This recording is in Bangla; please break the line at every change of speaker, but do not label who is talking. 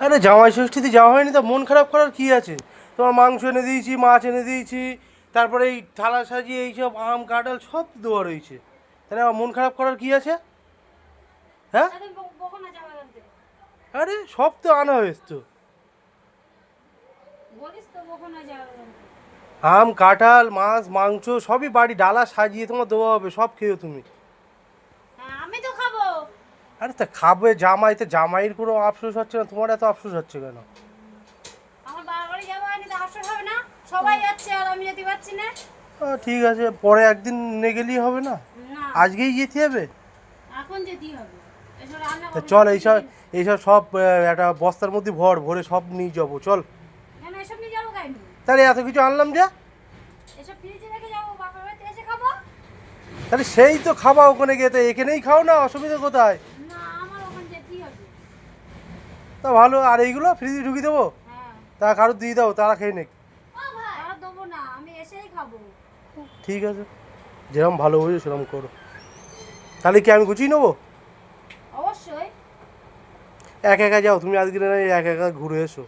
আরে জামাই ষষ্ঠীতে যাওয়া হয়নি তা মন খারাপ করার কি আছে? তোমার মাংস এনে দিয়েছি, মাছ এনে দিয়েছি, তারপরে এই থালা সাজিয়ে এইসব আম কাঁঠাল সব দেওয়া রয়েছে, তাহলে আমার মন খারাপ করার কি আছে? হ্যাঁ, আরে সব তো আনা হয়েছে তো। আম কাঁঠাল মাছ মাংস সবই বাড়ি ডালা সাজিয়ে তোমার দেওয়া হবে, সব খেয়েও তুমি।
আমি তো খাবো।
আরে তা খাবে জামাই, তো জামাইয়ের কোনো আফসোস হচ্ছে না, তোমার এত আফসোস হচ্ছে কেন?
আমার বাড়ি যাবো আমি তো আফসোস হবে না? সবাই যাচ্ছে আর আমি যেতে পারছি না।
ঠিক আছে, পরে একদিন নিয়ে গেলেই হবে না?
না,
আজকেই যেতে হবে?
এখন যেতেই হবে। এসব রান্না
তা
করবি
চল,
সব
এইসব
কিছু।
এইসব সব একটা বস্তার মধ্যে ভরে সব নিয়ে যাবো, চল।
কেন এসব নিয়ে যাবো কেন?
তাহলে এত কিছু আনলাম যে?
এসব ফ্রিজে রেখে যাবো, বাপের বাড়িতে এসে খাবো।
তাহলে সেই তো খাবা ওখানে গিয়ে, তো এখানেই খাও না, অসুবিধা কোথায়?
না, আমার ওখানে যেতেই হবে।
তা ভালো, আর এইগুলো ফ্রিজে ঢুকিয়ে দেবো?
হ্যাঁ।
তা কারো দিয়ে দাও, তারা খেয়ে নেক।
আর দেবো না, আমি এসেই খাবো।
ঠিক আছে, যেরকম ভালো বোঝো সেরকম করো। তাহলে কি আমি গুছিয়ে নেবো?
অবশ্যই।
একা একা যাও তুমি, আজকে না একা একা ঘুরে এসো।